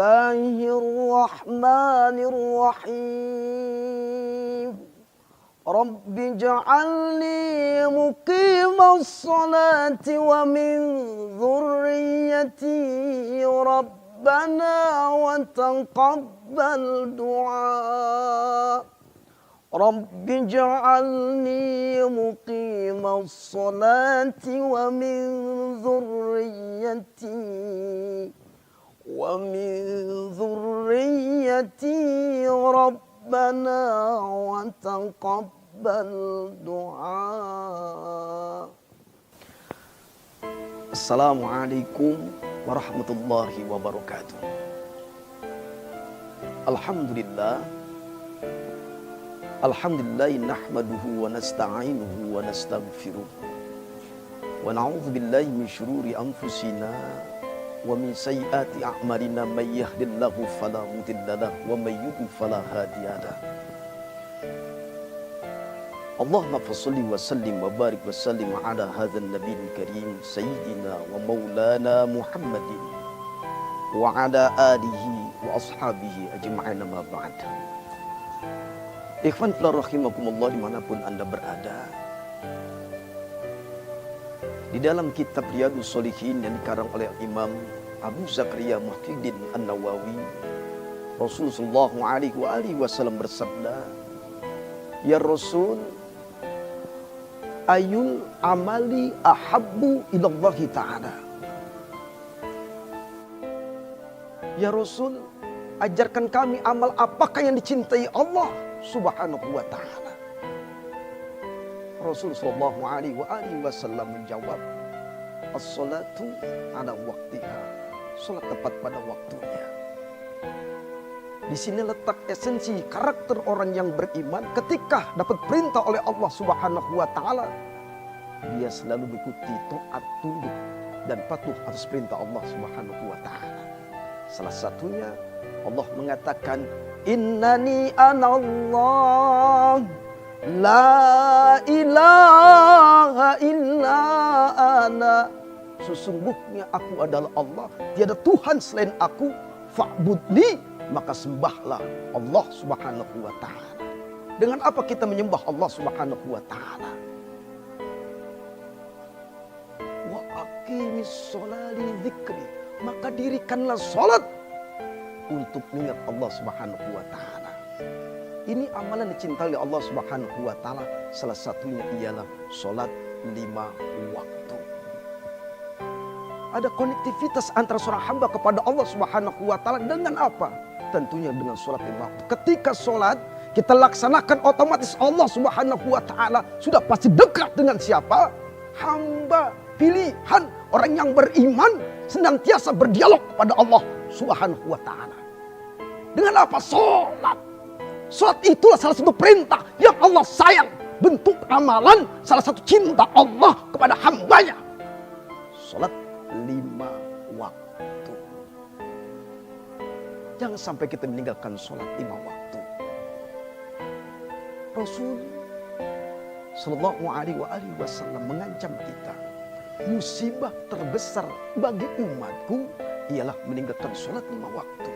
Bismillahirrahmanirrahim. Rabbi ja'alni muqimas salati wa min dhurriyyati Rabbana wa taqabbal du'a. Rabbi ja'alni muqimas salati wa min dhurriyyati Rabbana wa taqabbal du'a. Assalamualaikum warahmatullahi wabarakatuh. Alhamdulillah nahmaduhu wa nasta'inuhu wa nastaghfiruh wa na'udzu billahi min syururi anfusina wa min sayyiati a'malina may yahdihillahu fala mudilla lahu wa may yudlil fala hadiyalah. Allahumma shalli wa sallim wa barik wa sallim ala hadzal nabiyil karim sayyidina wa maulana Muhammadin wa ala alihi wa ashabihi ajma'in ma ba'd. Ikhwan fillah rahimakumullah dimanapun Anda berada. Di dalam kitab Riyadhus Shalihin yang dikarang oleh Imam Abu Zakaria Muhyiddin An-Nawawi, Rasulullah SAW bersabda, "Ya Rasul, ayul amali ahabbu ilallahi ta'ala." Ya Rasul, ajarkan kami amal apakah yang dicintai Allah Subhanahu wa ta'ala. Rasulullah SAW menjawab, as-salatu ala waktiha, salat tepat pada waktunya. Di sini letak esensi karakter orang yang beriman ketika dapat perintah oleh Allah Subhanahu wa ta'ala. Dia selalu mengikuti taat, tunduk dan patuh atas perintah Allah Subhanahu wa ta'ala. Salah satunya Allah mengatakan, innani anallah la ilaha illa ana. Sesungguhnya aku adalah Allah, tiada Tuhan selain aku, fa'budni, maka sembahlah Allah Subhanahu wa ta'ala. Dengan apa kita menyembah Allah Subhanahu wa ta'ala? Wa aqimis sholali dzikri, maka dirikanlah salat untuk mengingat Allah Subhanahu wa ta'ala. Ini amalan dicintai oleh Allah Subhanahu wa ta'ala. Salah satunya ialah salat 5 waktu. Ada konektivitas antara seorang hamba kepada Allah Subhanahu wa ta'ala dengan apa? Tentunya dengan salat 5 waktu. Ketika salat kita laksanakan, otomatis Allah Subhanahu wa ta'ala sudah pasti dekat dengan siapa? Hamba pilihan, orang yang beriman senantiasa berdialog kepada Allah Subhanahu wa ta'ala. Dengan apa? Salat. Salat itulah salah satu perintah yang Allah sayang. Bentuk amalan salah satu cinta Allah kepada hambanya. Salat 5 waktu. Jangan sampai kita meninggalkan salat 5 waktu. Rasul Sallallahu alaihi wasallam mengancam kita, musibah terbesar bagi umatku ialah meninggalkan salat 5 waktu.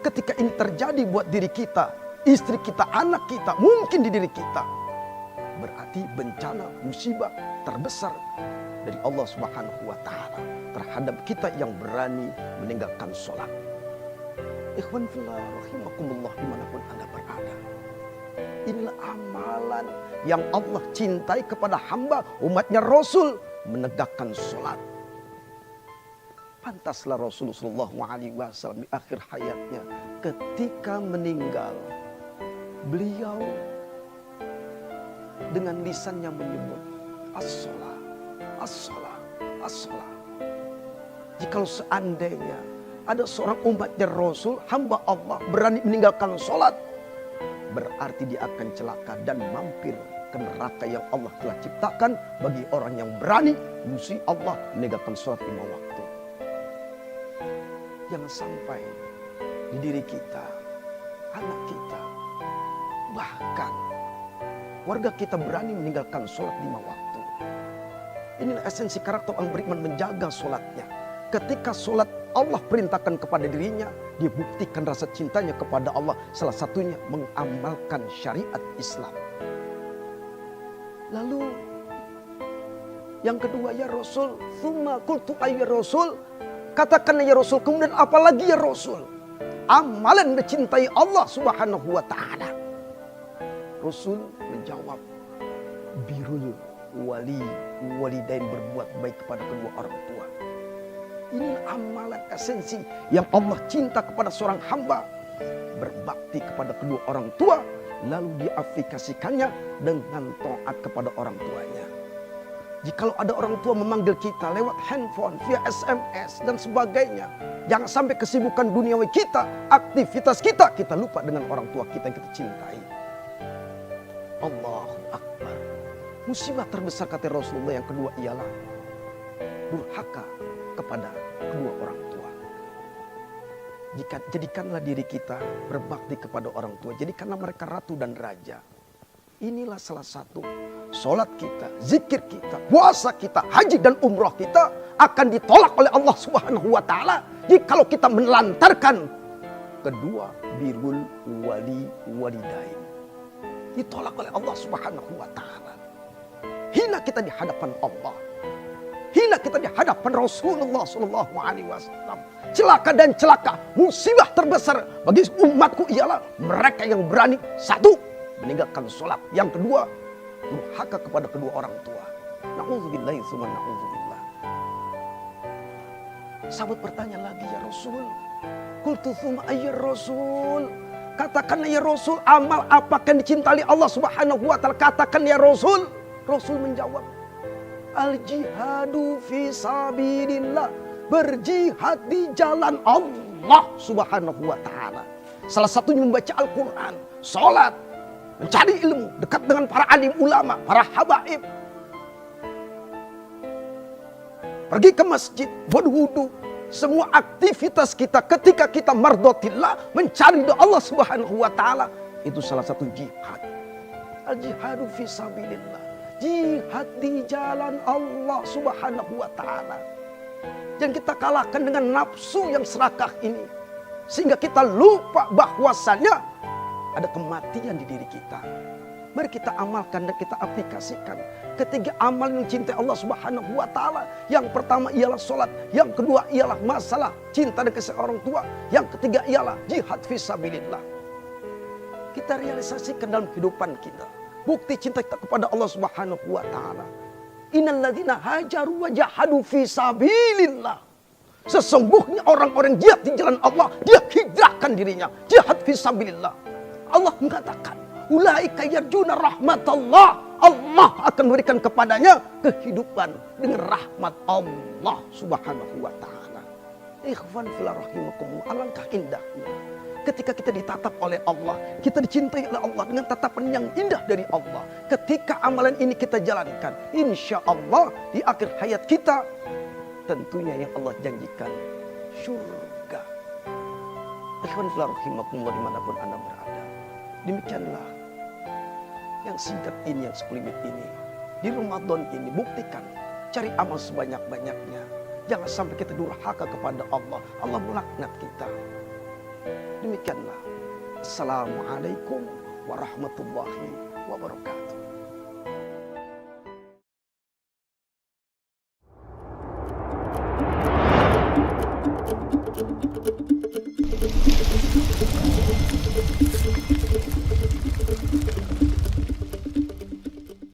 Ketika ini terjadi buat diri kita, istri kita, anak kita, mungkin di diri kita, berarti bencana musibah terbesar dari Allah Subhanahu wa ta'ala terhadap kita yang berani meninggalkan sholat. Ikhwan fillah rahimakumullah dimanapun Anda berada. Inilah amalan yang Allah cintai kepada hamba umatnya Rasul, menegakkan sholat. Pantaslah Rasulullah SAW di akhir hayatnya ketika meninggal, beliau dengan lisannya menyebut as-shalah, as-shalah, as-shalah. Jikalau seandainya ada seorang umatnya Rasul, hamba Allah, berani meninggalkan sholat, berarti dia akan celaka dan mampir ke neraka yang Allah telah ciptakan bagi orang yang berani musuh Allah meninggalkan sholat 5 waktu. Jangan sampai di diri kita, anak kita, bahkan warga kita berani meninggalkan sholat 5 waktu. Inilah esensi karakter orang beriman, menjaga sholatnya. Ketika sholat Allah perintahkan kepada dirinya, dia buktikan rasa cintanya kepada Allah. Salah satunya mengamalkan syariat Islam. Lalu yang kedua, ya Rasul, tsumma qultu ya Rasul, katakan ya Rasul, kemudian apalagi ya Rasul? Amalan mencintai Allah Subhanahu wa taala. Rasul menjawab, birrul walidain, berbuat baik kepada kedua orang tua. Ini amalan esensi yang Allah cinta kepada seorang hamba. Berbakti kepada kedua orang tua, lalu diaplikasikannya dengan taat kepada orang tuanya. Jikalau ada orang tua memanggil kita lewat handphone, via SMS dan sebagainya, jangan sampai kesibukan duniawi kita, aktivitas kita lupa dengan orang tua kita yang kita cintai. Allahu Akbar. Musibah terbesar kata Rasulullah yang kedua ialah durhaka kepada kedua orang tua. Jadikanlah diri kita berbakti kepada orang tua. Jadikanlah mereka ratu dan raja. Inilah salah satu solat kita, zikir kita, puasa kita, haji dan umroh kita akan ditolak oleh Allah Subhanahu wa taala jikalau kita menelantarkan kedua birrul walidain. Ditolak oleh Allah Subhanahu wa taala. Hina kita di hadapan Allah. Hina kita di hadapan Rasulullah sallallahu alaihi wasallam. Celaka dan celaka, musibah terbesar bagi umatku ialah mereka yang berani, satu, meninggalkan sholat. Yang kedua, durhaka kepada kedua orang tua. Na'udzubillahi tsumma na'udzubillah. Sahabat bertanya lagi, ya Rasul, qultu tsumma ya Rasul, katakan ya Rasul, amal apakah yang dicintai Allah Subhanahu wa taala? Katakan ya Rasul. Rasul menjawab, al-jihadu fi sabilillah, berjihad di jalan Allah Subhanahu wa taala. Salah satunya membaca Al-Qur'an, salat, mencari ilmu, dekat dengan para alim ulama, para habaib. Pergi ke masjid, berwudu. Semua aktivitas kita ketika kita mardotillah, mencari doa Allah Subhanahu wa taala, itu salah satu jihad. Al-jihadu fi sabilillah, jihad di jalan Allah Subhanahu wa taala. Yang kita kalahkan dengan nafsu yang serakah ini, sehingga kita lupa bahwasannya ada kematian di diri kita. Mari kita amalkan dan kita aplikasikan ketiga amal yang cintai Allah Subhanahu wa taala. Yang pertama ialah salat, yang kedua ialah masalah cinta dan kasih orang tua, yang ketiga ialah jihad fisabilillah. Kita realisasikan dalam kehidupan kita bukti cinta kita kepada Allah Subhanahu wa taala. Innal ladzina hajaru wa jahadu fisabilillah. Sesungguhnya orang-orang jihad di jalan Allah, dia hijrahkan dirinya, jihad fisabilillah. Allah mengatakan, ulaika yarjuna rahmatallah. Allah akan memberikan kepadanya kehidupan dengan rahmat Allah Subhanahu wa taala. Ikhwan fillah rahimakumullah, alangkah indahnya ketika kita ditatap oleh Allah, kita dicintai oleh Allah dengan tatapan yang indah dari Allah. Ketika amalan ini kita jalankan, insya Allah di akhir hayat kita tentunya yang Allah janjikan surga. Ikhwan fillah rahimakumullah, dimanapun Anda berada, demikianlah yang singkat ini, yang sekelumit ini, di Ramadan ini buktikan, cari amal sebanyak-banyaknya. Jangan sampai kita durhaka kepada Allah, Allah melaknat kita. Demikianlah. Assalamualaikum warahmatullahi wabarakatuh.